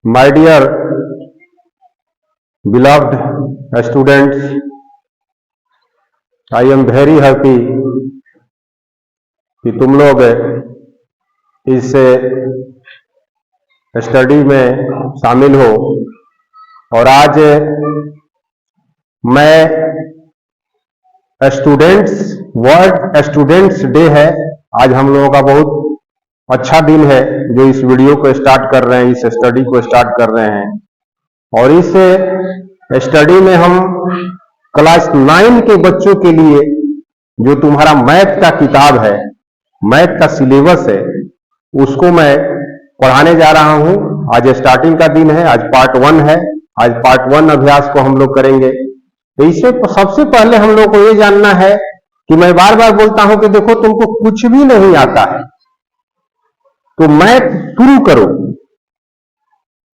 My dear beloved students, I am very happy कि तुम लोग इस स्टडी में शामिल हो। और आज मैं वर्ल्ड स्टूडेंट्स डे है। आज हम लोगों का बहुत अच्छा दिन है जो इस वीडियो को स्टार्ट कर रहे हैं, इस स्टडी को स्टार्ट कर रहे हैं। और इस स्टडी में हम क्लास 9 के बच्चों के लिए जो तुम्हारा मैथ का किताब है, मैथ का सिलेबस है, उसको मैं पढ़ाने जा रहा हूं। आज स्टार्टिंग का दिन है, आज पार्ट 1 है। आज पार्ट 1 अभ्यास को हम लोग करेंगे। तो इससे सबसे पहले हम लोग को ये जानना है कि मैं बार बार बोलता हूं कि देखो तुमको कुछ भी नहीं आता है तो मैथ शुरू करो।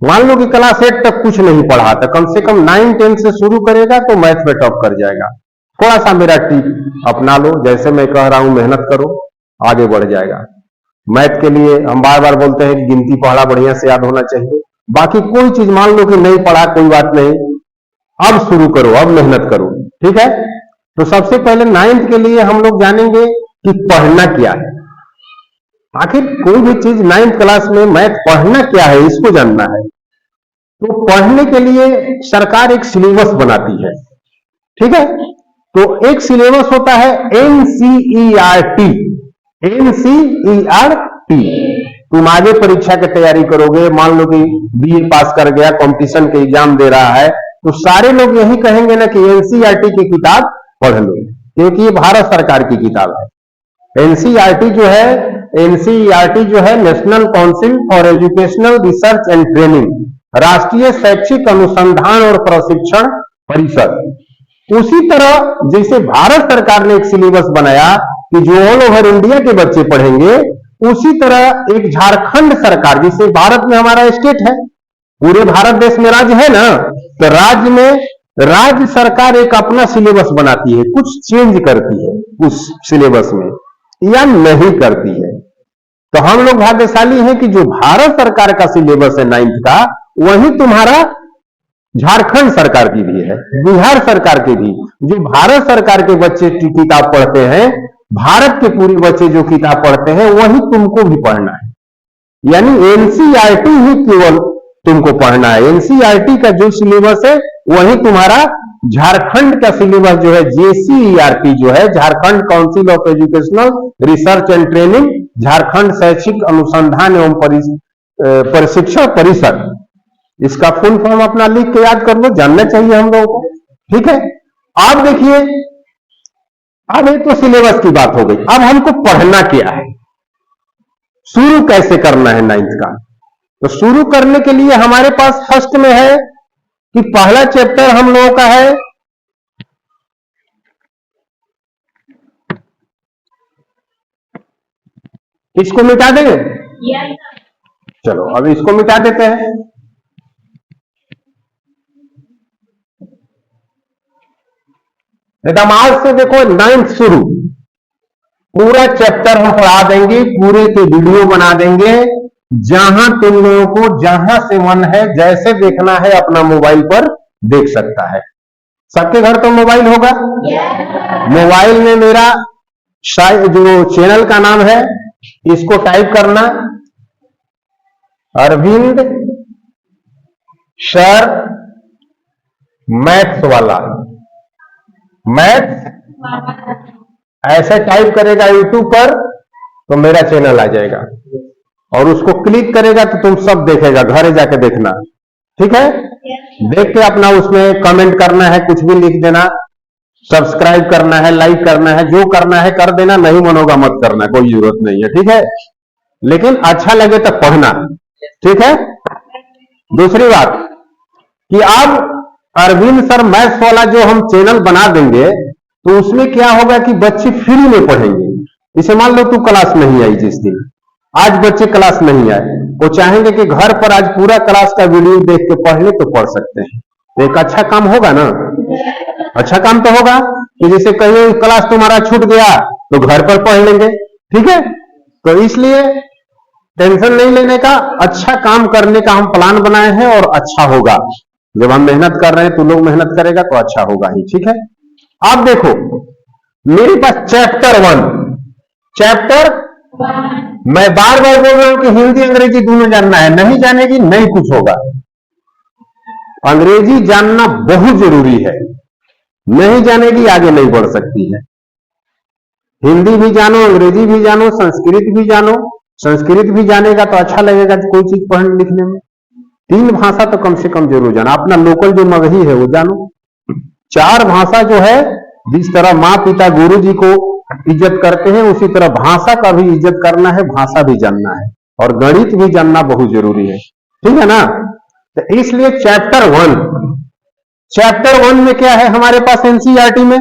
मान लो कि क्लास 8 तक कुछ नहीं पढ़ा था, कम से कम 9-10 से शुरू करेगा तो मैथ में टॉप कर जाएगा। थोड़ा सा मेरा टिप अपना लो, जैसे मैं कह रहा हूं मेहनत करो, आगे बढ़ जाएगा। मैथ के लिए हम बार बार बोलते हैं कि गिनती पढ़ा बढ़िया से याद होना चाहिए। बाकी कोई चीज मान लो कि नहीं पढ़ा, कोई बात नहीं, अब शुरू करो, अब मेहनत करो, ठीक है। तो सबसे पहले 9th के लिए हम लोग जानेंगे कि पढ़ना क्या है। आखिर कोई भी चीज 9th क्लास में मैथ पढ़ना क्या है, इसको जानना है। तो पढ़ने के लिए सरकार एक सिलेबस बनाती है, ठीक है। तो एक सिलेबस होता है NCERT। तुम आगे परीक्षा की तैयारी करोगे, मान लो कि BA पास कर गया, कंपटीशन के एग्जाम दे रहा है, तो सारे लोग यही कहेंगे ना कि NCERT की किताब पढ़ लो, क्योंकि ये भारत सरकार की किताब है। NCERT जो है national council for educational research and training, राष्ट्रीय शैक्षिक अनुसंधान और प्रशिक्षण परिषद। उसी तरह जैसे भारत सरकार ने एक सिलेबस बनाया कि जो ऑल ओवर इंडिया के बच्चे पढ़ेंगे, उसी तरह एक झारखंड सरकार, जिसे भारत में हमारा स्टेट है, पूरे भारत देश में राज्य है ना, तो राज्य में राज्य सरकार एक अपना सिलेबस बनाती है, कुछ चेंज करती है उस सिलेबस में या नहीं करती है। तो हम लोग भाग्यशाली हैं कि जो भारत सरकार का सिलेबस है 9th का, वही तुम्हारा झारखंड सरकार की भी है, बिहार सरकार की भी। जो भारत सरकार के बच्चे की किताब पढ़ते हैं, भारत के पूरे बच्चे जो किताब पढ़ते हैं, वही तुमको भी पढ़ना है। यानी NCERT ही केवल तुमको पढ़ना है। NCERT का जो सिलेबस है वही तुम्हारा झारखंड का सिलेबस जो है JCERT जो है, Jharkhand council of educational research and training, Jharkhand शैक्षिक अनुसंधान एवं प्रशिक्षण परिषद, इसका फुल फॉर्म अपना लिख के याद कर लो, जानना चाहिए हम लोगों को, ठीक है। अब देखिए, अब ये तो सिलेबस की बात हो गई। अब हमको पढ़ना क्या है, शुरू कैसे करना है 9th का। तो शुरू करने के लिए हमारे पास फर्स्ट में है कि पहला चैप्टर हम लोगों का है इसको मिटा देंगे, चलो अब इसको मिटा देते हैं। एकदम आज से देखो 9th शुरू, पूरा चैप्टर हम पढ़ा देंगे, पूरे के वीडियो बना देंगे, जहां तुम लोगों को जहां से मन है, जैसे देखना है अपना मोबाइल पर देख सकता है। सबके घर तो मोबाइल होगा। मोबाइल में मेरा जो चैनल का नाम है, इसको टाइप करना, अरविंद सर मैथ्स वाला, मैथ्स ऐसे टाइप करेगा यूट्यूब पर तो मेरा चैनल आ जाएगा, और उसको क्लिक करेगा तो तुम सब देखेगा, घर जाके देखना, ठीक है। देख के अपना उसमें कमेंट करना है, कुछ भी लिख देना, सब्सक्राइब करना है, लाइक करना है, जो करना है कर देना, नहीं मन होगा मत करना, कोई जरूरत नहीं है, ठीक है। लेकिन अच्छा लगे तो पढ़ना, ठीक है। दूसरी बात कि अब अरविंद सर मैथ्स वाला जो हम चैनल बना देंगे, तो उसमें क्या होगा कि बच्चे फ्री में पढ़ेंगे। इसे मान लो तू क्लास नहीं आई जिस दिन, आज बच्चे क्लास नहीं आए, वो चाहेंगे कि घर पर आज पूरा क्लास का वीडियो देख के पढ़ ले, तो पढ़ सकते हैं। तो एक अच्छा काम होगा ना, अच्छा काम तो होगा कि जैसे कहीं क्लास तुम्हारा छूट गया तो घर पर पढ़ लेंगे, ठीक है। तो इसलिए टेंशन नहीं लेने का, अच्छा काम करने का हम प्लान बनाए हैं और अच्छा होगा। जब हम मेहनत कर रहे हैं तो लोग मेहनत करेगा तो अच्छा होगा ही। ठीक है, आप देखो मेरे पास चैप्टर मैं बार बार बोल रहा हूं कि हिंदी अंग्रेजी दोनों जानना है, नहीं जानेगी नहीं कुछ होगा। अंग्रेजी जानना बहुत जरूरी है, नहीं जानेगी आगे नहीं बढ़ सकती है। हिंदी भी जानो, अंग्रेजी भी जानो, संस्कृत भी जानो। संस्कृत भी जानेगा तो अच्छा लगेगा कोई चीज पढ़ने लिखने में। 3 भाषा तो कम से कम जरूर जाना। अपना लोकल जो मगही है वो जानो। 4 भाषा जो है, जिस तरह माँ पिता गुरु जी को इज्जत करते हैं उसी तरह भाषा का भी इज्जत करना है, भाषा भी जानना है और गणित भी जानना बहुत जरूरी है। ठीक है ना? तो इसलिए चैप्टर 1 में क्या है हमारे पास एनसीईआरटी में?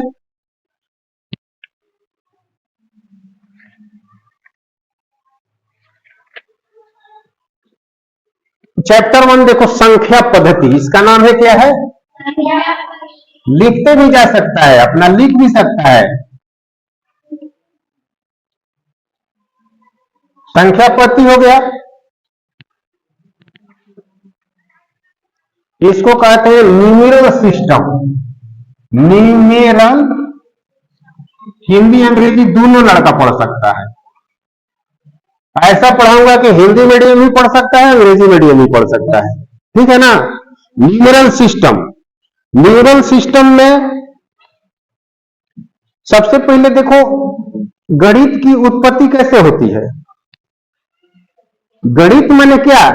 चैप्टर 1 देखो, संख्या पद्धति। इसका नाम है क्या है? लिखते भी जा सकता है, अपना लिख भी सकता है। संख्या पद्धति हो गया। इसको कहते हैं न्यूमेरल सिस्टम। न्यूमेरल हिंदी अंग्रेजी दोनों लड़का पढ़ सकता है। ऐसा पढ़ाऊंगा कि हिंदी मीडियम भी पढ़ सकता है, अंग्रेजी मीडियम भी पढ़ सकता है। ठीक है ना? न्यूमेरल सिस्टम में सबसे पहले देखो गणित की उत्पत्ति कैसे होती है। गणित माने क्या?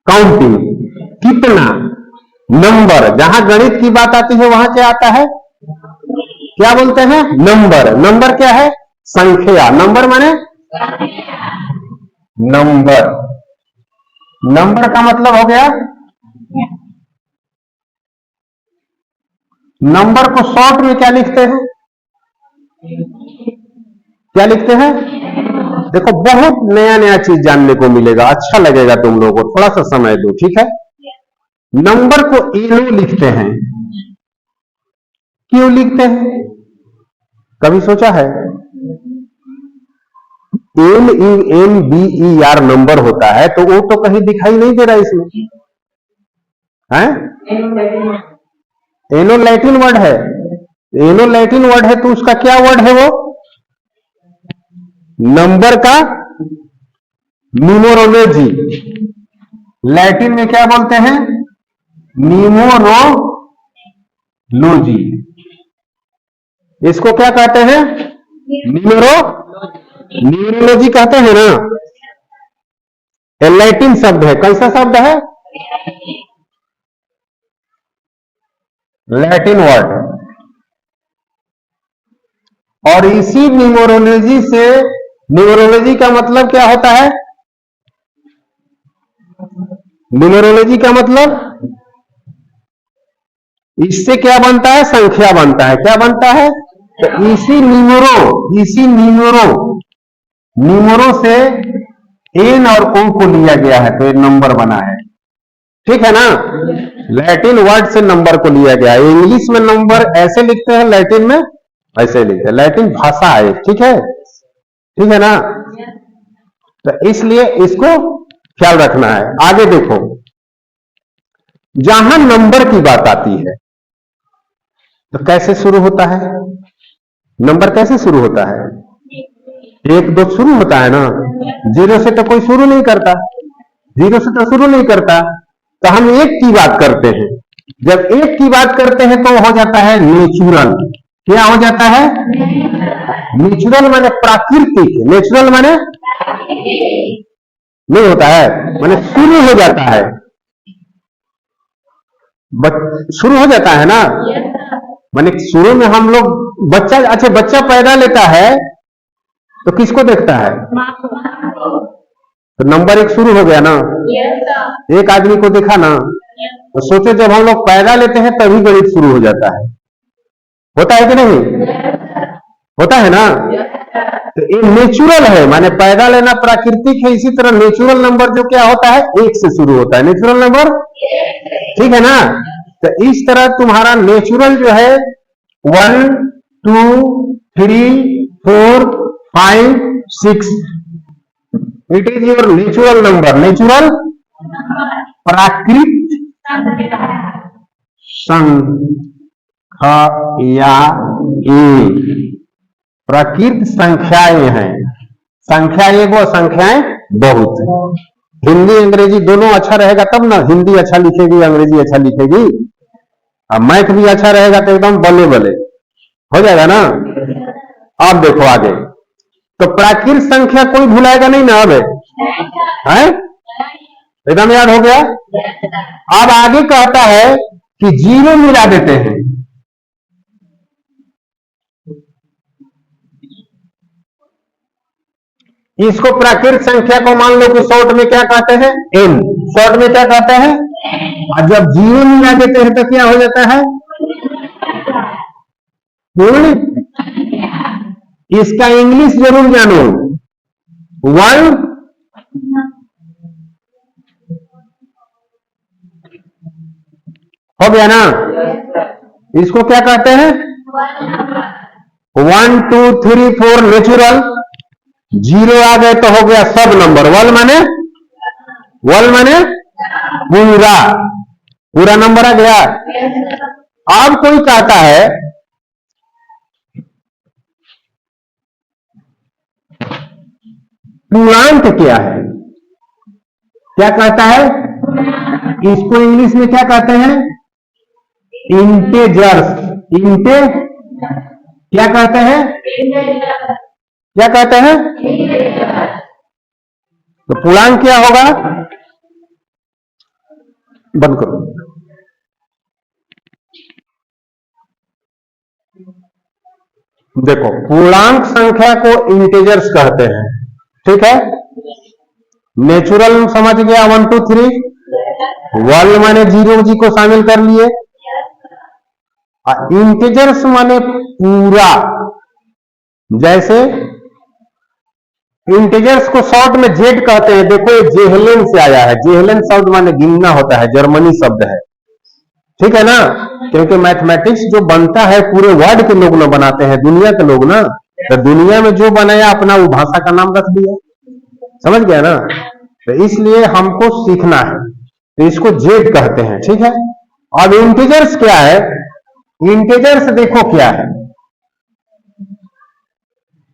काउंटिंग, कितना, नंबर। जहां गणित की बात आती है वहां क्या आता है? क्या बोलते हैं? नंबर। नंबर क्या है? संख्या। नंबर माने नंबर का मतलब हो गया, नंबर को शॉर्ट में क्या लिखते हैं? क्या लिखते हैं? देखो बहुत नया नया चीज जानने को मिलेगा, अच्छा लगेगा तुम लोगों को, थोड़ा सा समय दो। ठीक है? नंबर को एनो लिखते हैं। क्यों लिखते हैं? कभी सोचा है? NUMBER नंबर होता है तो वो तो कहीं दिखाई नहीं दे रहा इसमें है? एनो लैटिन वर्ड है। एनो लैटिन वर्ड है तो उसका क्या वर्ड है? वो नंबर का न्यूमरोलॉजी। लैटिन में क्या बोलते हैं? न्यूमरोलॉजी। इसको क्या कहते हैं? न्यूमरोलॉजी कहते हैं ना। लैटिन शब्द है। कैसा शब्द है? Latin word. और इसी न्यूमरोलॉजी से, न्यूमरोलॉजी का मतलब क्या होता है? न्यूमरोलॉजी का मतलब इससे क्या बनता है? संख्या बनता है। क्या बनता है? तो इसी न्यूमरो से एन और ओ को लिया गया है तो एक नंबर बना है। ठीक है ना? लैटिन वर्ड से नंबर को लिया गया है। इंग्लिश में नंबर ऐसे लिखते हैं, लैटिन में ऐसे लिखते हैं। लैटिन भाषा है। ठीक है? ठीक है ना? तो इसलिए इसको ख्याल रखना है। आगे देखो, जहां नंबर की बात आती है तो कैसे शुरू होता है? नंबर कैसे शुरू होता है? 1 2 शुरू होता है ना। 0 से तो कोई शुरू नहीं करता। 0 से तो शुरू नहीं करता। तो हम 1 की बात करते हैं। जब 1 की बात करते हैं तो हो जाता है नेचुरल। क्या हो जाता है? नेचुरल माने प्राकृतिक। नेचुरल माने नहीं होता है, माने शुरू हो जाता है। शुरू हो जाता है ना। माने शुरू में हम लोग बच्चा, अच्छा बच्चा पैदा लेता है तो किसको देखता है? तो नंबर 1 शुरू हो गया ना। एक आदमी को देखा ना, तो सोचे जब हम लोग पैदा लेते हैं तभी गणित शुरू हो जाता है। होता है कि नहीं? होता है ना। तो ये नेचुरल है, माने पैदा लेना प्राकृतिक है। इसी तरह नेचुरल नंबर जो क्या होता है? 1 से शुरू होता है नेचुरल नंबर। ठीक है ना? तो इस तरह तुम्हारा नेचुरल जो है 1 2 3 4 5 6 it is your natural number, natural प्राकृत संख्याएं, प्राकृत संख्याएं हैं। संख्या एक व संख्याएं बहुत। हिंदी अंग्रेजी दोनों अच्छा रहेगा तब ना हिंदी अच्छा लिखेगी, अंग्रेजी अच्छा लिखेगी। अब मैथ भी अच्छा रहेगा तो एकदम बल्ले बल्ले हो जाएगा ना। अब देखो आगे, तो प्राकृत संख्या कोई भुलाएगा नहीं ना अब है, एकदम याद हो गया। अब आगे कहता है कि जीरो मिला देते हैं। इसको प्राकृत संख्या को मान लो कि शॉर्ट में क्या कहते हैं, एन। शॉर्ट में क्या कहते हैं, और जब जीरो मिला देते हैं तो क्या हो जाता है, पूर्ण। इसका इंग्लिश जरूर जानो, वन हो गया ना। इसको क्या कहते हैं, 1 2 3 4 नेचुरल। जीरो आ गए तो हो गया सब नंबर। वल माने पूरा, पूरा नंबर आ गया। अब कोई कहता है पूर्णांक क्या है, क्या कहता है, इसको इंग्लिश में क्या कहते हैं, इंटेजर्स। इंटे क्या कहते हैं, क्या कहते हैं, तो पूर्णांक क्या होगा, बंद करो। देखो पूर्णांक संख्या को इंटेजर्स कहते हैं, ठीक है। नेचुरल समझ गया, 1 2 3। वर्ल माने जीरो जी को शामिल कर लिए, इंटीजर्स माने पूरा। जैसे इंटीजर्स को शॉर्ट में जेड कहते हैं। देखो ये जेहलेन से आया है, जेहलेन शब्द माने गिनना होता है, जर्मनी शब्द है, ठीक है ना। क्योंकि मैथमेटिक्स जो बनता है पूरे वर्ल्ड के लोग ना बनाते हैं, दुनिया के लोग ना। तो दुनिया में जो बनाया अपना वो भाषा का नाम रख दिया, समझ गया ना। तो इसलिए हमको सीखना है, तो इसको जेड कहते हैं, ठीक है। अब इंटीजर्स क्या है, इंटीजर्स देखो क्या है,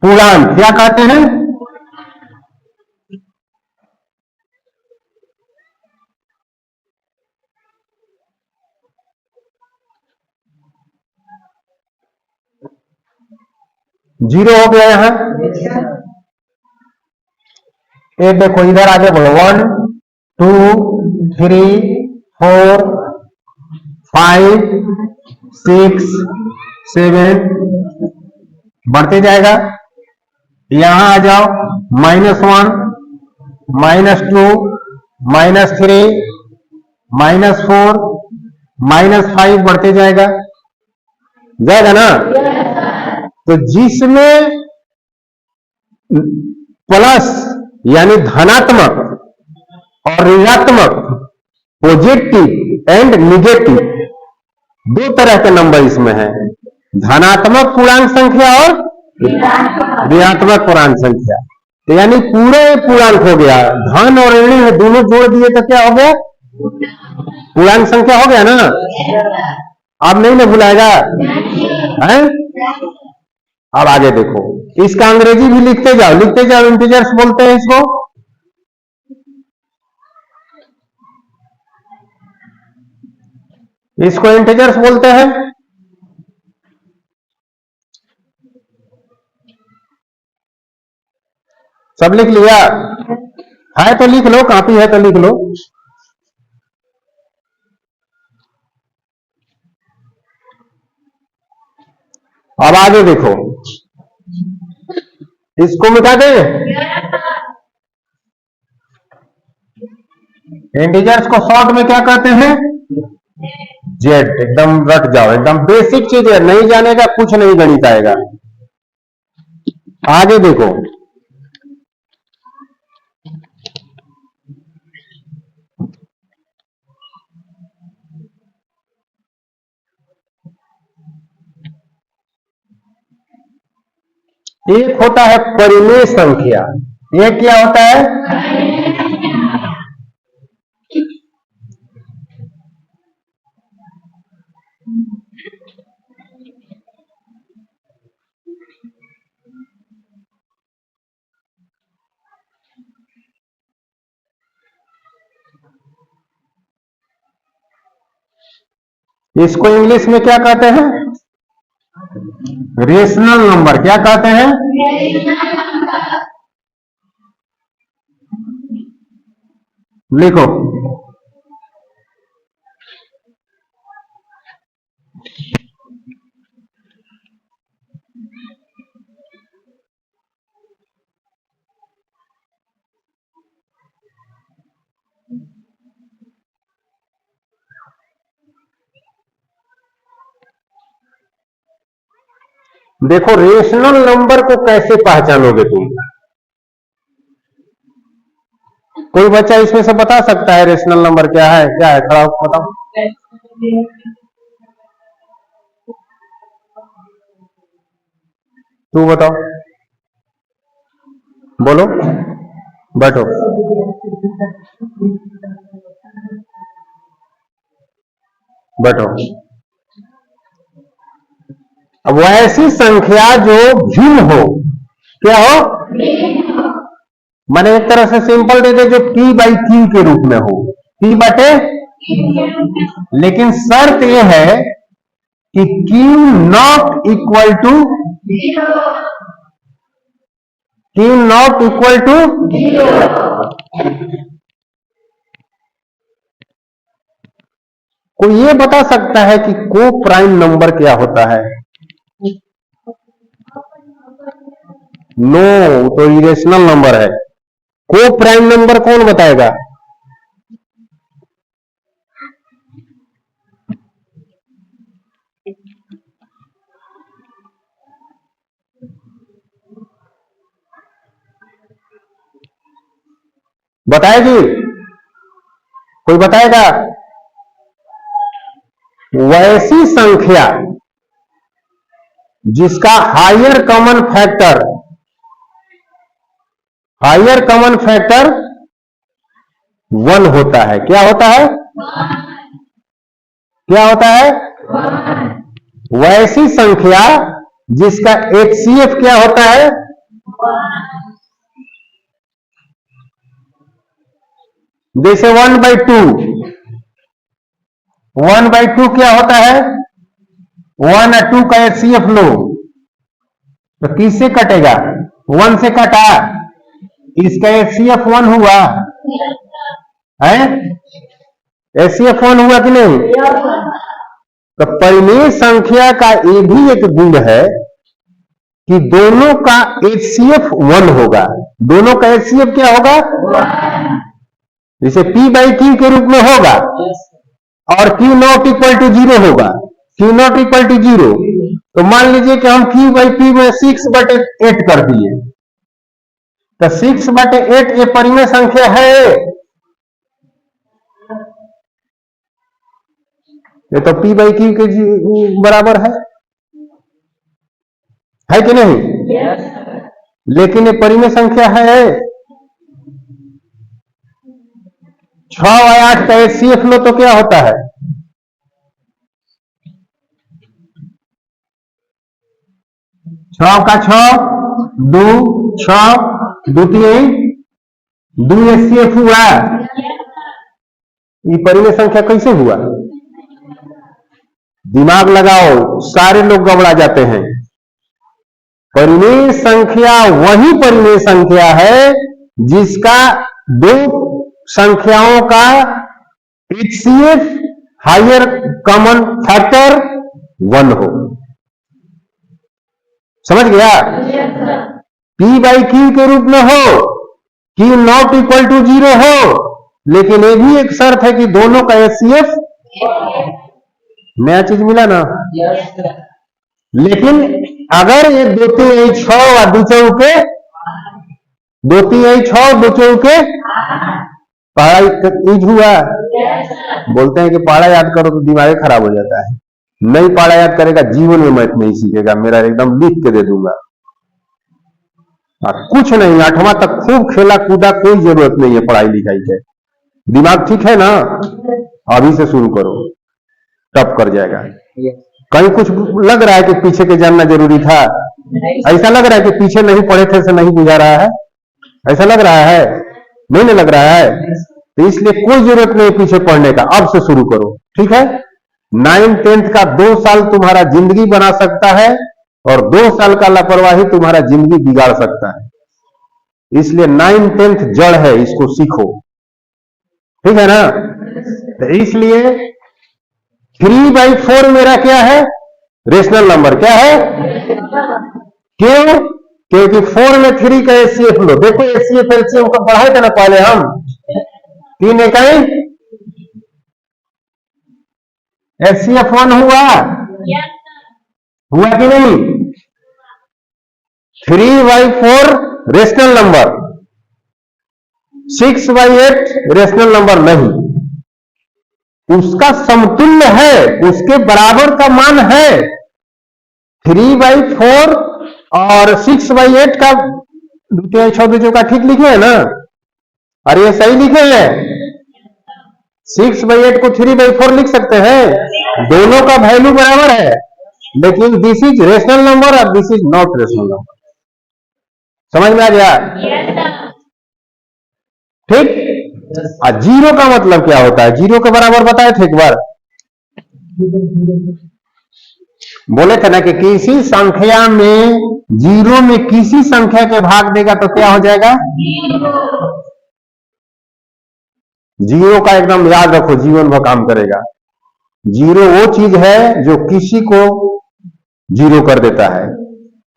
पूर्णांक क्या कहते हैं, जीरो हो गया यहां। ये देखो इधर आगे बोलो, 1 2 3 4 5 6 7 बढ़ते जाएगा। यहां आ जाओ, -1 -2 -3 -4 -5 बढ़ते जाएगा, जाएगा ना। तो जिसमें प्लस यानी धनात्मक और ऋणात्मक, पॉजिटिव एंड निगेटिव, दो तरह के नंबर इसमें है। धनात्मक पूर्णांक संख्या और ऋणात्मक पूर्णांक संख्या। तो यानी पूरे पूर्णांक हो गया, धन और ऋण दोनों जोड़ दिए तो क्या हो गया, पूर्णांक संख्या हो गया ना। अब नहीं ना भुलाएगा है। अब आगे देखो, इसका अंग्रेजी भी लिखते जाओ, लिखते जाओ। इंटीजर्स बोलते हैं इसको, इसको इंटीजर्स बोलते हैं। सब लिख लिया है तो लिख लो, कॉपी है तो लिख लो। अब आगे देखो, इसको मिटा दे। इंटीजर्स को शॉर्ट में क्या कहते हैं, जेड। एकदम रट जाओ, एकदम बेसिक चीज है, नहीं जानेगा कुछ नहीं गणित आएगा। आगे देखो, एक होता है परिमेय संख्या, ये क्या होता है? इसको इंग्लिश में क्या कहते हैं? Rational number. क्या कहते हैं? लिखो। देखो, रेशनल नंबर को कैसे पहचानोगे तुम? कोई बच्चा इसमें से बता सकता है रेशनल नंबर क्या है? क्या है? खड़ा होकर बताओ। तू बताओ, बोलो, बैठो। बैठो। अब ऐसी संख्या जो भिन्न हो, क्या हो? मैंने एक तरह से सिंपल दे दे, जो P बाई Q के रूप में हो, P बटे, लेकिन शर्त यह है कि Q नॉट इक्वल टू कोई ये बता सकता है कि को प्राइम नंबर क्या होता है? नो, तो इरेशनल नंबर है। को प्राइम नंबर कौन बताएगा? बताएगी? कोई बताएगा? वैसी संख्या जिसका हायर कॉमन फैक्टर 1 होता है। क्या होता है? क्या होता है? वैसी संख्या जिसका HCF क्या होता है? जैसे 1/2। 1/2 क्या होता है? 1 और 2 का HCF लो, तो किससे कटेगा? 1 से कटा, इसका HCF 1 हुआ है? HCF 1 हुआ कि नहीं? तो परिमेय संख्या का ये भी एक गुण है कि दोनों का HCF 1 होगा। दोनों का HCF क्या होगा? जैसे P बाई Q के रूप में होगा, और Q नॉट इक्वल टू 0 होगा। Q नॉट इक्वल टू 0, तो मान लीजिए कि हम Q बाई P में 6/8 कर दिए, तो 6/8 ये परिमेय संख्या है। ये तो P बाई Q के बराबर है कि नहीं? लेकिन ये परिमेय संख्या है। 6 और 8 का HCF लो तो क्या होता है? 6 का 6, 2, 6, 2 HCF हुआ। ये परिमेय संख्या कैसे हुआ? दिमाग लगाओ, सारे लोग गबड़ा जाते हैं। परिमेय संख्या वही परिमेय संख्या है जिसका दो संख्याओं का HCF हायर कॉमन फैक्टर 1 हो। समझ गया? P बाई Q के रूप में हो, Q नॉट इक्वल टू 0 हो, लेकिन ये भी एक शर्त है कि दोनों का HCF नया चीज मिला ना। लेकिन अगर ये 2 3 6 और 2 चौके 2 3 6 2 चौके पढ़ाई ईज हुआ। बोलते हैं कि पढ़ा याद करो तो दिमाग खराब हो जाता है। नहीं पढ़ा याद करेगा, जीवन में मैथ नहीं सीखेगा। मेरा एकदम लिख के दे दूंगा। कुछ नहीं, 8वां तक खूब खेला कूदा, कोई जरूरत नहीं है पढ़ाई लिखाई के। दिमाग ठीक है ना, अभी से शुरू करो, टप कर जाएगा। कहीं कुछ लग रहा है कि पीछे के जानना जरूरी था? ऐसा लग रहा है कि पीछे नहीं पढ़े थे से नहीं बुझा रहा है? ऐसा लग रहा है? नहीं लग रहा है? तो इसलिए कोई जरूरत नहीं पीछे पढ़ने का, अब से शुरू करो, ठीक है। 9th 10th का 2 साल तुम्हारा जिंदगी बना सकता है, और 2 साल का लापरवाही तुम्हारा जिंदगी बिगाड़ सकता है। इसलिए 9th 10th जड़ है, इसको सीखो, ठीक है ना। तो इसलिए 3/4 मेरा क्या है? Rational number. क्या है? क्यों? क्योंकि 4 में 3 का एचसीएफ लो। देखो एचसीएफ एलसीएम को पढ़ाए थे ना पहले हम, 3 इकाई एचसीएफ 1 हुआ कि नहीं? 3/4 रेशनल नंबर, 6/8 रेशनल नंबर नहीं, उसका समतुल्य है, उसके बराबर का मान है। 3/4 और 6/8 का 2 का ठीक लिखे है ना? अरे ये सही लिखे हैं। 6/8 को 3/4 लिख सकते हैं, दोनों का वैल्यू बराबर है, लेकिन दिस इज रेशनल नंबर और this is not rational number. समझ में आ गया? ठीक। और जीरो का मतलब क्या होता है? जीरो के बराबर बताए थे एक बार, बोले थे ना कि किसी संख्या में जीरो में किसी संख्या के भाग देगा तो क्या हो जाएगा? जीरो का एकदम याद रखो, जीवन भर काम करेगा। जीरो वो चीज है जो किसी को जीरो कर देता है।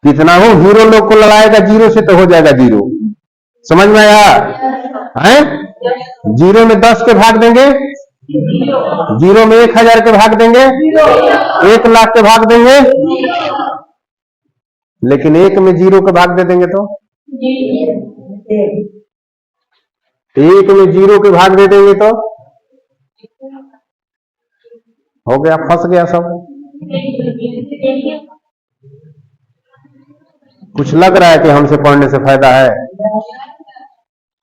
कितना हो हीरो लोग को लड़ाएगा जीरो से तो हो जाएगा जीरो। समझ में आया है? जीरो में 10 के भाग देंगे, जीरो में 1000 के भाग देंगे, 1 लाख के भाग देंगे, लेकिन 1 में जीरो के भाग दे देंगे तो 1 में जीरो के भाग दे देंगे तो हो गया, फंस गया सब। कुछ लग रहा है कि हमसे पढ़ने से फायदा है?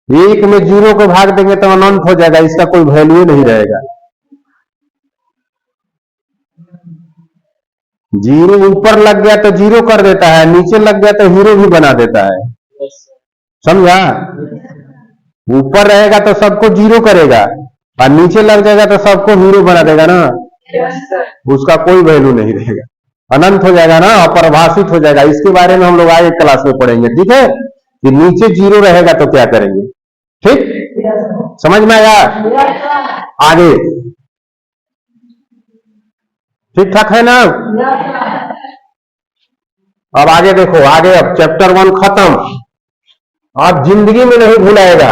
1 में जीरो को भाग देंगे तो अनंत हो जाएगा, इसका कोई वैल्यू नहीं रहेगा। जीरो ऊपर लग गया तो जीरो कर देता है, नीचे लग गया तो हीरो भी बना देता है। समझा? ऊपर रहेगा तो सबको जीरो करेगा, और नीचे लग जाएगा तो सबको हीरो बना देगा ना, उसका कोई वैल्यू नहीं रहेगा, अनंत हो जाएगा ना, अपरिभाषित हो जाएगा। इसके बारे में हम लोग आगे क्लास में पढ़ेंगे, ठीक है, कि नीचे जीरो रहेगा तो क्या करेंगे। ठीक, समझ में आया? आगे ठीक ठाक है ना? अब आगे देखो, आगे अब चैप्टर 1 खत्म। आप जिंदगी में नहीं भूलाएगा।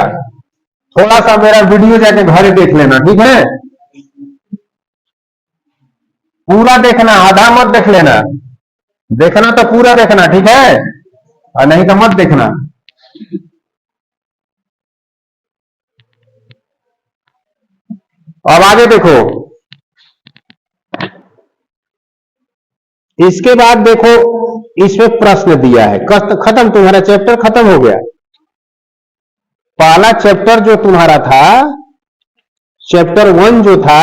थोड़ा सा मेरा वीडियो जाके घर देख लेना, ठीक है? पूरा देखना, आधा मत देख लेना। देखना तो पूरा देखना, ठीक है, और नहीं तो मत देखना। अब आगे देखो, इसके बाद देखो, इसमें प्रश्न दिया है। खत्म, तुम्हारा चैप्टर खत्म हो गया। पहला चैप्टर जो तुम्हारा था, चैप्टर 1 जो था,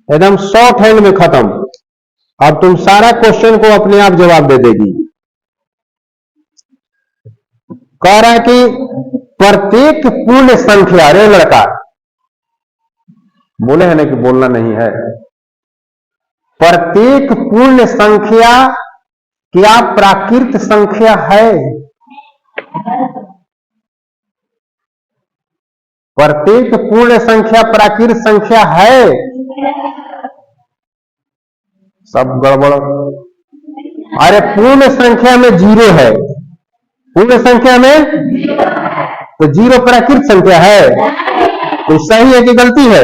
एकदम शॉर्ट हैंड में खत्म। अब तुम सारा क्वेश्चन को अपने आप जवाब दे देगी। कह रहा है कि प्रत्येक पूर्ण संख्या, रे लड़का बोले है ना कि बोलना नहीं है, प्रत्येक पूर्ण संख्या क्या प्राकृत संख्या है? प्रत्येक पूर्ण संख्या प्राकृत संख्या है? सब गड़बड़। अरे पूर्ण संख्या में जीरो है, पूर्ण संख्या में तो जीरो प्राकृत संख्या है, तो सही है कि गलती है?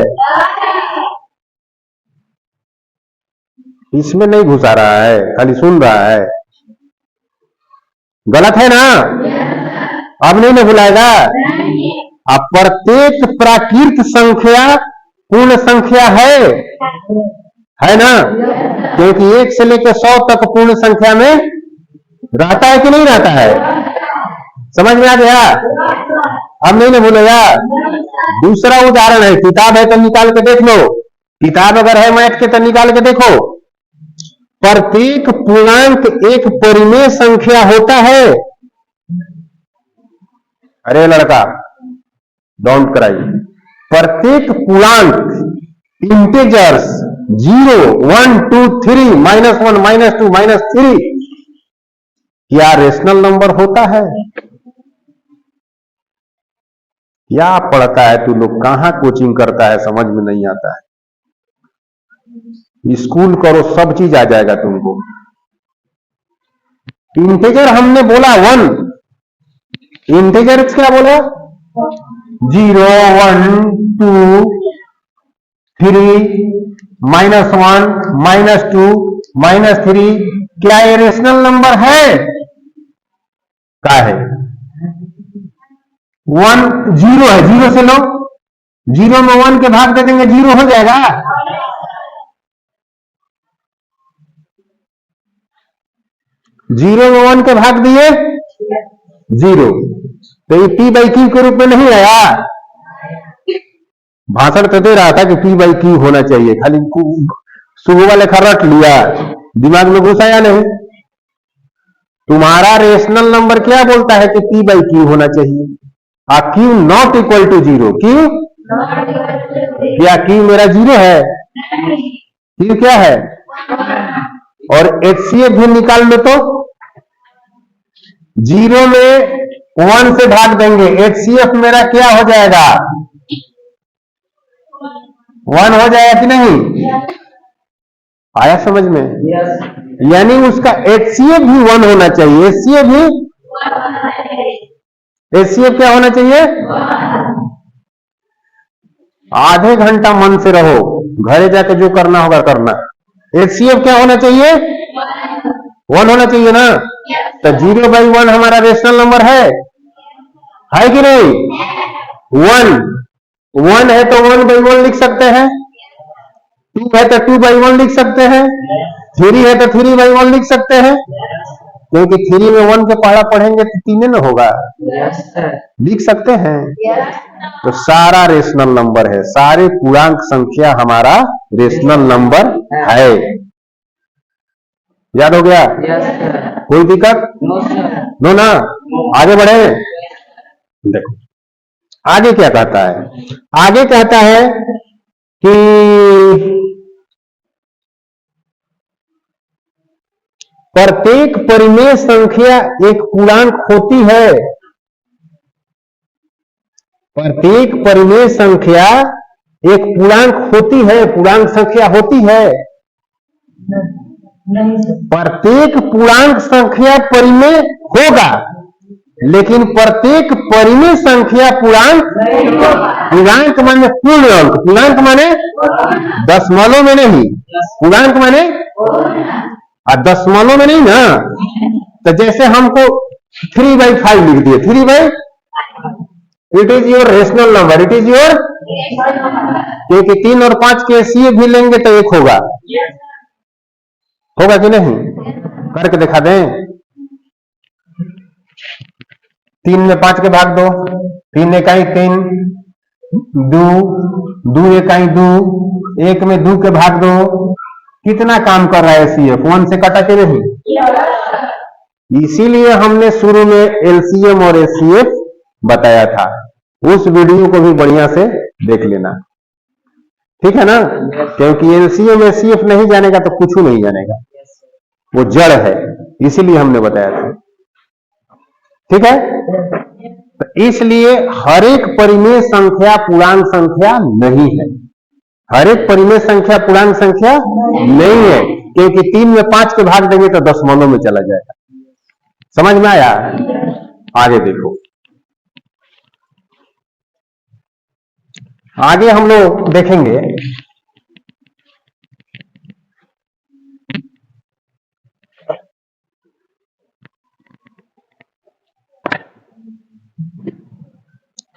इसमें नहीं घुसा रहा है, खाली सुन रहा है। गलत है ना? अब नहीं ना भुलाएगा। अब प्रत्येक प्राकृत संख्या पूर्ण संख्या है ना? क्योंकि 1 से लेकर 100 तक पूर्ण संख्या में रहता है कि नहीं रहता है? समझ में आ गया? अब नहीं ना भूलेगा। दूसरा उदाहरण है, किताब है तो निकाल के देख लो, किताब अगर है मैथ के तो निकाल के देखो। प्रत्येक पूर्णांक एक परिमेय संख्या होता है। अरे लड़का डोंट क्राई। प्रत्येक पूर्णांक इंटीजर्स 0, 1, 2, 3, -1, -2, -3 क्या रेशनल नंबर होता है? क्या पढ़ता है तू लोग, कहां कोचिंग करता है, समझ में नहीं आता है। स्कूल करो, सब चीज आ जाएगा तुमको। इंटीजर हमने बोला 1, इंटीजर क्या बोला? 0, 1, 2, 3, -1, -2, -3 क्या ये रेशनल नंबर है? क्या है? 1 0 है, 0 से लो, 0 में 1 के भाग दे देंगे, 0 हो जाएगा। जीरो में 1 के भाग दिए 0, तो ये P/Q के रूप में नहीं आया। भाषण तो दे रहा था कि P/Q होना चाहिए, खाली सुबह वाले रट लिया, दिमाग में घुसाया नहीं। तुम्हारा रेशनल नंबर क्या बोलता है कि P/Q होना चाहिए, और Q नॉट इक्वल टू 0। क्यों? क्या Q मेरा 0 है? Q क्या है? और HCF भी निकाल लो तो 0 में 1 से भाग देंगे, HCF मेरा क्या हो जाएगा? 1 हो जाएगा कि नहीं? आया समझ में? यानी उसका HCF भी 1 होना चाहिए। HCF क्या होना चाहिए? आधे घंटा मन से रहो, घरे जाके जो करना होगा करना। HCF क्या होना चाहिए? 1 होना चाहिए ना। तो 0/1 हमारा रेशनल नंबर है कि नहीं? 1 है तो 1/1 लिख सकते हैं, 2 है तो 2/1 लिख सकते हैं, 3 है तो 3/1 लिख सकते हैं, क्योंकि 3 में 1 के पढ़ा पढ़ेंगे तो 3 न होगा। लिख सकते हैं। तो सारा रेशनल नंबर है, सारे पूर्णांक संख्या हमारा रेशनल नंबर है। याद हो गया? कोई दिक्कत? नो ना। आगे बढ़े। देखो आगे क्या कहता है। आगे कहता है कि प्रत्येक परिमेय संख्या एक पूर्णांक होती है। प्रत्येक परिमेय संख्या एक पूर्णांक होती है, पूर्णांक संख्या होती है। प्रत्येक पूर्णांक संख्या परिमेय होगा, लेकिन प्रत्येक परिमेय संख्या पूर्णांक, पूर्णांक माने पूर्ण अंक, पूर्णांक माने दशमलव में नहीं, पूर्णांक माने दशमलव में नहीं ना। तो जैसे हमको 3/5 लिख दिए, 3/, it is your rational number, it is your, क्योंकि 3 और 5 के HCF भी लेंगे तो 1 होगा। होगा कि नहीं? करके दिखा दें। 3 में 5 के भाग दो, 3 इकाई 3, 2 इकाई 2, 1 में 2 के भाग दो। कितना काम कर रहा है HCF? 1 से कटा के नहीं। इसीलिए हमने शुरू में LCM और HCF बताया था। उस वीडियो को भी बढ़िया से देख लेना, ठीक है ना? क्योंकि LCM HCF नहीं जानेगा तो कुछ नहीं जानेगा, वो जड़ है, इसीलिए हमने बताया था। ठीक है? तो इसलिए हर एक परिमेय संख्या पूर्णांक संख्या नहीं है। हर एक परिमेय संख्या पूर्णांक संख्या नहीं है, क्योंकि 3 में 5 के भाग देंगे तो दशमलव में चला जाएगा। समझ में आया? आगे देखो, आगे हम लोग देखेंगे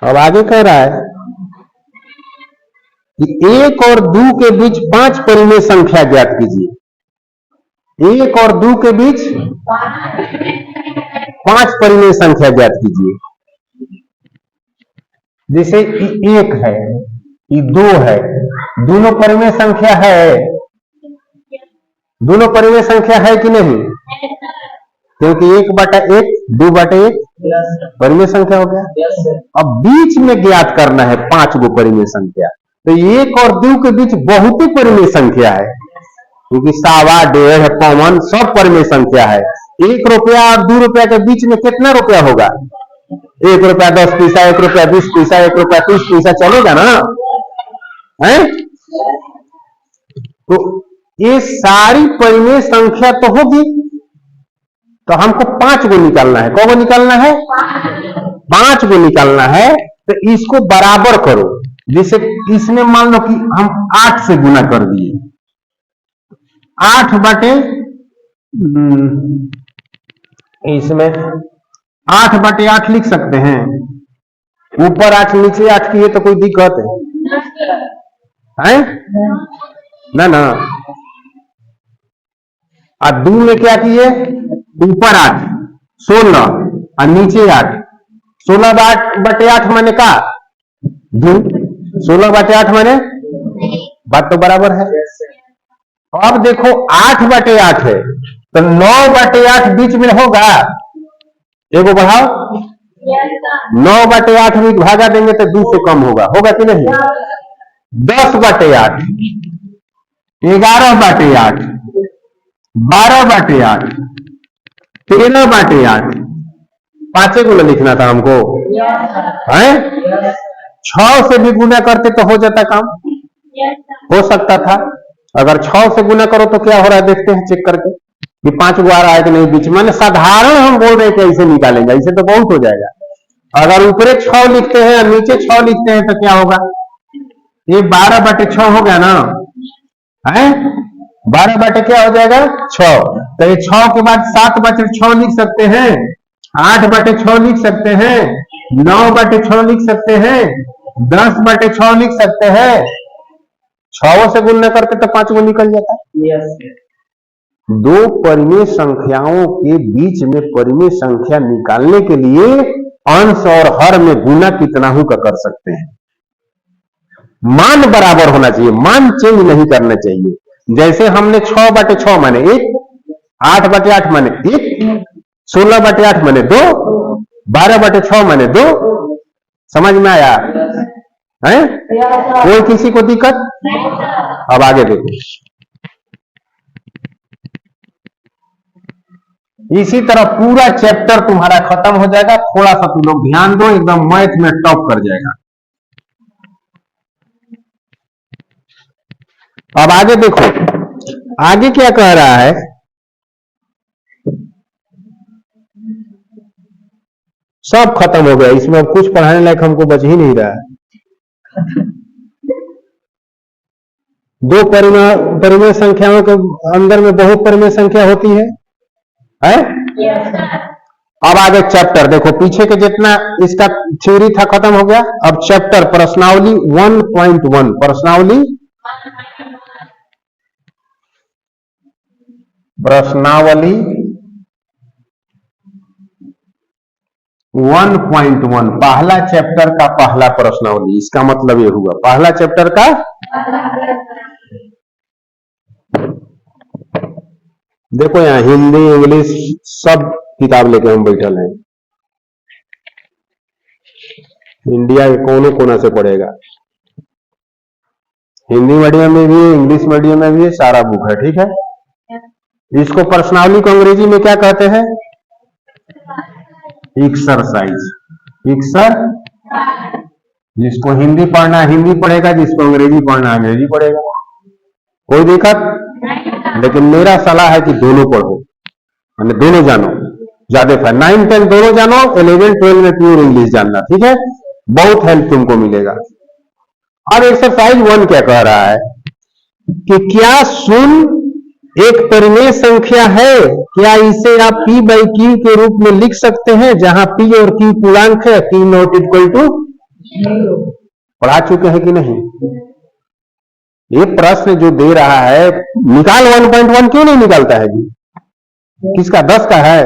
अब आगे कह रहा है कि 1 और 2 के बीच 5 परिमेय संख्या ज्ञात कीजिए। 1 और 2 के बीच 5 परिमेय संख्या ज्ञात कीजिए। जैसे एक है, ये 2 है, दोनों परिमेय संख्या है, दोनों परिमेय संख्या है कि नहीं? क्योंकि 1/1 2/1 परिमेय संख्या हो गया। अब बीच में ज्ञात करना है 5 गो परिमेय संख्या, तो 1 और 2 के बीच बहुत ही परिमेय संख्या है, क्योंकि 1.25 1.5 पौन सब परिमेय संख्या है। 1 रुपया और 2 रुपया के बीच में कितना रुपया होगा? 1 रुपया 10 पैसा, 1 रुपया 20 पैसा, 1 रुपया 30 पैसा, चलेगा ना? है तो ये सारी परिमेय संख्या तो होगी, तो हमको 5 गो निकालना है। कौ गो निकालना है? 5 गो निकालना है। तो इसको बराबर करो। जैसे इसमें मान लो कि हम 8 से गुना कर दिए, 8 बटे इसमें 8/8 लिख सकते हैं। ऊपर 8 नीचे 8 किए तो कोई दिक्कत है? ना ना। और 2 में क्या किए? ऊपर 8 16 और नीचे 8, 16/8 माने का 2, 16/8 माने बात तो बराबर है। अब देखो 8/8 है तो 9/8 बीच में होगा, एगो बढ़ाओ, 9/8 भी भागा देंगे तो 2 से कम होगा, होगा कि नहीं? 10/8, 11/8, 12/8, 13/8, 5 गुना लिखना था हमको है। 6 से भी गुना करते तो हो जाता काम, हो सकता था। अगर 6 से गुना करो तो क्या हो रहा है देखते हैं, चेक करके कि 5 गो आ रहा है कि नहीं बीच में। साधारण हम बोल रहे हैं कि ऐसे निकालेंगे, ऐसे तो बहुत हो जाएगा। अगर ऊपरे 6 लिखते हैं और नीचे 6 लिखते हैं तो क्या होगा? ये 12/6 हो गया ना है। 12 क्या हो जाएगा? 6। तो ये 6 के बाद 7/6 लिख सकते हैं, 8/6 लिख सकते हैं, 9/6 लिख सकते हैं, 10/6 लिख सकते हैं। 6 से गुणा करके तो 5 गो निकल जाता है। दो परिमेय संख्याओं के बीच में परिमेय संख्या निकालने के लिए अंश और हर में गुना कितना हूं का कर सकते हैं। मान बराबर होना चाहिए, मान चेंज नहीं करना चाहिए। जैसे हमने 6/6 माने 1, 8/8 माने 1, 16/8 माने 2, 12/6 माने 2। समझ में आया है? कोई किसी को दिक्कत? अब आगे देखो। इसी तरह पूरा चैप्टर तुम्हारा खत्म हो जाएगा। थोड़ा सा तुम लोग ध्यान दो, एकदम मैथ में टॉप कर जाएगा। अब आगे देखो, आगे क्या कह रहा है? सब खत्म हो गया, इसमें अब कुछ पढ़ाने लायक हमको बच ही नहीं रहा है। दो परिमेय संख्याओं के अंदर में बहुत परिमेय संख्या होती है? अब आगे चैप्टर देखो, पीछे के जितना इसका थ्योरी था खत्म हो गया। अब चैप्टर प्रश्नावली 1.1, प्रश्नावली 1.1, पहला चैप्टर का पहला प्रश्नावली। इसका मतलब ये हुआ पहला चैप्टर का देखो, यहाँ हिंदी इंग्लिश सब किताब लेके हम बैठल हैं। इंडिया के कोने कोना से पढ़ेगा, हिंदी मीडियम में भी, इंग्लिश मीडियम में भी, सारा बुक है। ठीक है, इसको पर्सनावली को अंग्रेजी में क्या कहते हैं? एक्सरसाइज। जिसको हिंदी पढ़ना हिंदी पढ़ेगा, जिसको अंग्रेजी पढ़ना अंग्रेजी पढ़ेगा, कोई दिक्कत? लेकिन मेरा सलाह है कि दोनों पढ़ो, मैंने दोनों जानो, ज्यादा फायदा। 9, 10 दोनों जानो, 11, 12 में प्योर इंग्लिश जानना। ठीक है, बहुत हेल्प तुमको मिलेगा। अब एक्सरसाइज 1 क्या कह रहा है कि क्या शून्य एक परिमेय संख्या है? क्या इसे आप p/q के रूप में लिख सकते हैं, जहां p और q पूर्णांक है, p नॉट इक्वल टू 0। पढ़ा चुके हैं कि नहीं? ये प्रश्न जो दे रहा है, निकाल 1.1 क्यों नहीं निकालता है जी? किसका? 10 का है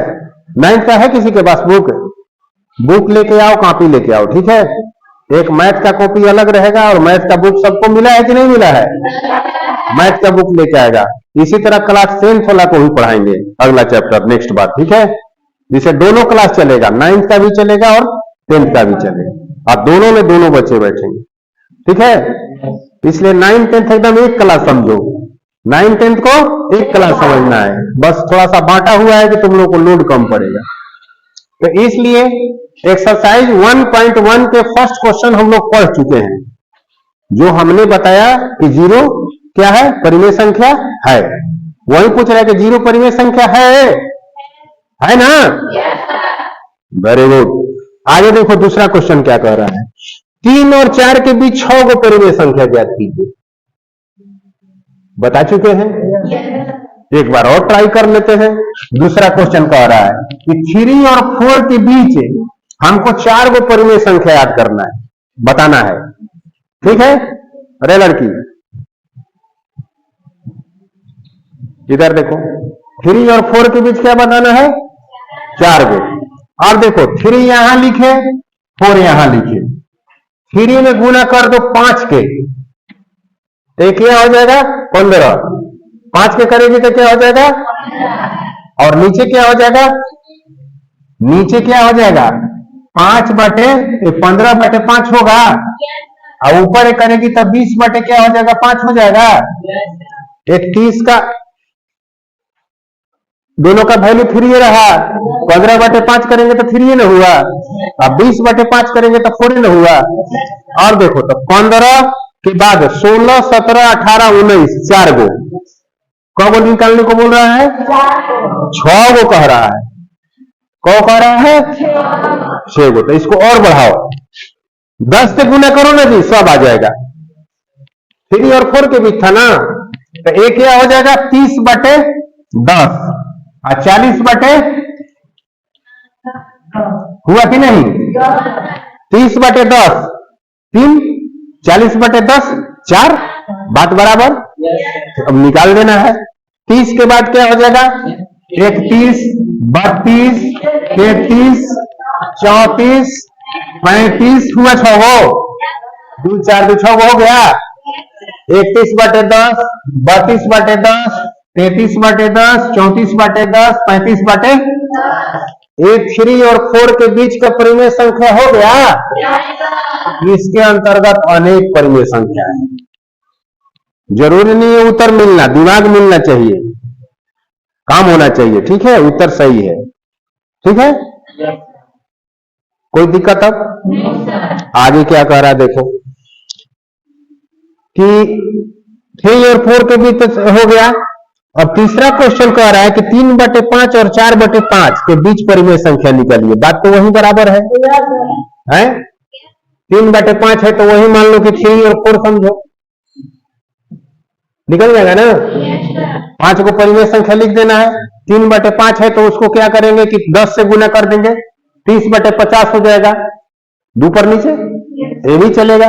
9th का है किसी के पास बुक? बुक लेके आओ, कॉपी लेके आओ, ठीक है। एक मैथ का कॉपी अलग रहेगा और मैथ का बुक सबको मिला है कि नहीं मिला है? मैथ का बुक लेके आएगा। इसी तरह क्लास 10th वाला को भी पढ़ाएंगे अगला चैप्टर नेक्स्ट बार, ठीक है। जिसे दोनों क्लास चलेगा, 9th का भी चलेगा और 10th का भी चलेगा, और दोनों में दोनों बच्चे बैठेंगे, ठीक है। इसलिए 9th 10th एकदम एक क्लास समझो, 9th 10th को एक क्लास समझना है, बस थोड़ा सा बांटा हुआ है कि तुम लोग को लोड कम पड़ेगा। तो इसलिए एक्सरसाइज 1.1 के फर्स्ट क्वेश्चन हम लोग पढ़ चुके हैं, जो हमने बताया कि जीरो क्या है, परिमेय संख्या है। वही पूछ रहा है कि जीरो परिमेय संख्या है ना? Very good. आगे देखो दूसरा क्वेश्चन क्या कह रहा है, 3 और 4 के बीच 6 को परिमेय संख्या ज्ञात कीजिए। बता चुके हैं, एक बार और ट्राई कर लेते हैं। दूसरा क्वेश्चन कह रहा है कि 3 और 4 के बीच हमको 4 को परिमेय संख्या याद करना है, बताना है, ठीक है। अरे लड़की इधर देखो, 3 और 4 के बीच क्या बताना है? 4 को। और देखो 3 यहां लिखे, 4 यहां लिखे, 3 में गुना कर दो 5 के, तो क्या हो जाएगा? 15। 5 के करेगी तो क्या हो जाएगा? और नीचे क्या हो जाएगा? नीचे क्या हो जाएगा? 15/5 होगा, और ऊपर करेगी तो 20 बटे क्या हो जाएगा? 5 हो जाएगा। एक 30 का दोनों का वैल्यू 3 रहा, 15/5 करेंगे तो 3 न हुआ, अब 20/5 करेंगे तो 4 न हुआ। और देखो तो 15 के बाद 16, 17, 18, 19, 4 गो कब निकालने को बोल रहा है? 6 गो कह रहा है। कौ कह रहा है? 6 गो। तो इसको और बढ़ाओ, 10 से गुना करो ना जी, सब आ जाएगा। 3 और 4 के बीच था ना, तो एक क्या हो जाएगा? 30/10 और 40/, हुआ कि नहीं? 30/10 3, 40/10 4, बात बराबर। अब निकाल देना है। 30 के बाद क्या हो जाएगा? 31, 32, 33, 34, 35, हुआ 6 गो, 2 4 2 6 गो हो गया। 31/10, 32/10, 33/10, 34/10, 35/10। एक 3 और 4 के बीच का परिमेय संख्या हो गया। इसके अंतर्गत अनेक परिमेय संख्या है। जरूरी नहीं है उत्तर मिलना, दिमाग मिलना चाहिए, काम होना चाहिए, ठीक है। उत्तर सही है, ठीक है। कोई दिक्कत? अब आगे क्या कह रहा है देखो, कि 3 और 4 के बीच हो गया। अब तीसरा क्वेश्चन कह रहा है कि 3/5 और 4/5 के बीच परिमेय संख्या निकालिए। बात तो वही बराबर है, 3/5 है तो वही मान लो कि 3 और 4 समझो, निकल जाएगा ना। 5 को परिमेय संख्या लिख देना है। 3/5 है तो उसको क्या करेंगे कि 10 से गुना कर देंगे, 30/50 हो जाएगा। ऊपर नीचे ये भी चलेगा।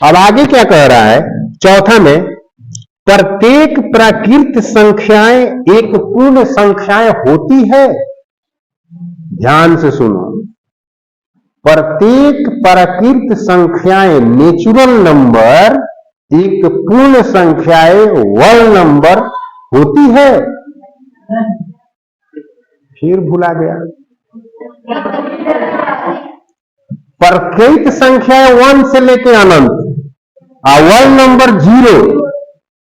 अब आगे क्या कह रहा है चौथा में, प्रत्येक प्राकृत संख्याएं एक पूर्ण संख्याएं होती है। ध्यान से सुनो, प्रत्येक प्राकृत संख्याएं नेचुरल नंबर एक पूर्ण संख्याएं वर्ल नंबर होती है। फिर भुला गया, प्रकृत संख्याएं 1 से लेके अनंत, और वर्ल नंबर 0।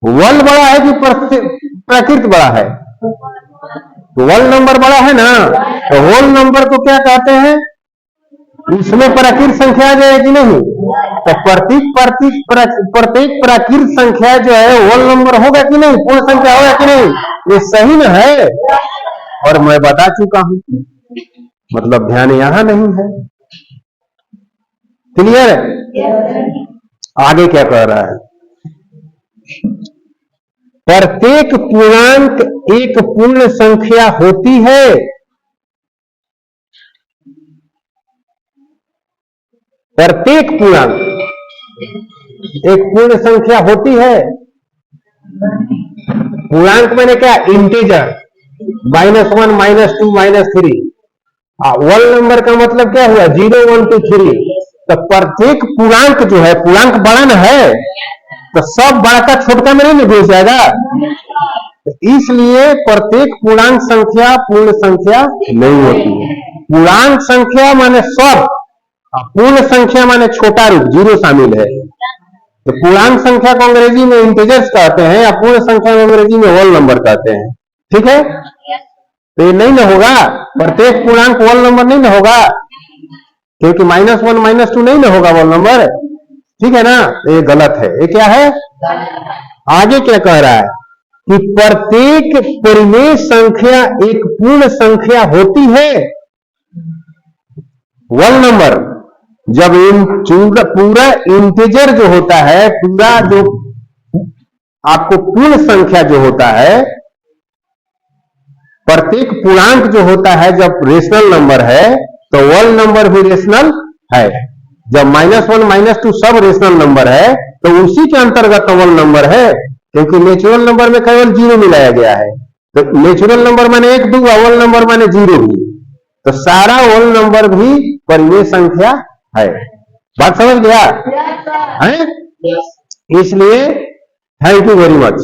वर्ल बड़ा है कि प्रकृत बड़ा है? वर्ल नंबर बड़ा है ना, तो होल नंबर को क्या कहते हैं? उसमें प्राकृत संख्या जो है कि नहीं, तो प्रत्येक प्राकृत संख्या जो है होल नंबर होगा कि नहीं, पूर्ण संख्या होगा कि नहीं? ये सही न है, और मैं बता चुका हूं, मतलब ध्यान यहां नहीं है। क्लियर है? आगे क्या कह रहा है, प्रत्येक पूर्णांक एक पूर्ण संख्या होती है। प्रत्येक पूर्णांक एक पूर्ण संख्या होती है। पूर्णांक मैंने क्या? इंटीजर, -1, -2, -3, होल नंबर का मतलब क्या हुआ? 0 1 2 3। तो प्रत्येक पूर्णांक जो है, पूर्णांक बड़ा न है, तो सब बड़ा का छोटका में नहीं घुस जाएगा। तो इसलिए प्रत्येक पूर्णांक संख्या पूर्ण संख्या नहीं होती है। पूर्णांक संख्या माने सब, पूर्ण संख्या माने छोटा रूप, 0 शामिल है। तो पूर्णांक संख्या को अंग्रेजी में इंटीजर्स कहते हैं, या पूर्ण संख्या को अंग्रेजी में होल नंबर कहते हैं। ठीक है? तो ये नहीं ना होगा, प्रत्येक पूर्णांक होल नंबर नहीं ना होगा, क्योंकि -1 -2 नहीं ना होगा होल नंबर। ठीक है ना? ये गलत है। ये क्या है? आगे क्या कह रहा है कि प्रत्येक परिमेय संख्या एक पूर्ण संख्या होती है। होल नंबर जब पूरा इंटीजर जो होता है, पूरा जो आपको पूर्ण संख्या जो होता है, प्रत्येक पूर्णांक जो होता है जब रेशनल नंबर है, तो होल नंबर भी रेशनल है। जब -1 -2 सब रेशनल नंबर है, तो उसी के अंतर्गत होल नंबर है, क्योंकि नेचुरल नंबर में केवल 0 मिलाया गया है। तो नेचुरल नंबर माने 1 2, होल नंबर माने 0 भी। तो सारा होल नंबर भी परिमेय संख्या है। बात समझ गया? है? इसलिए थैंक यू वेरी मच।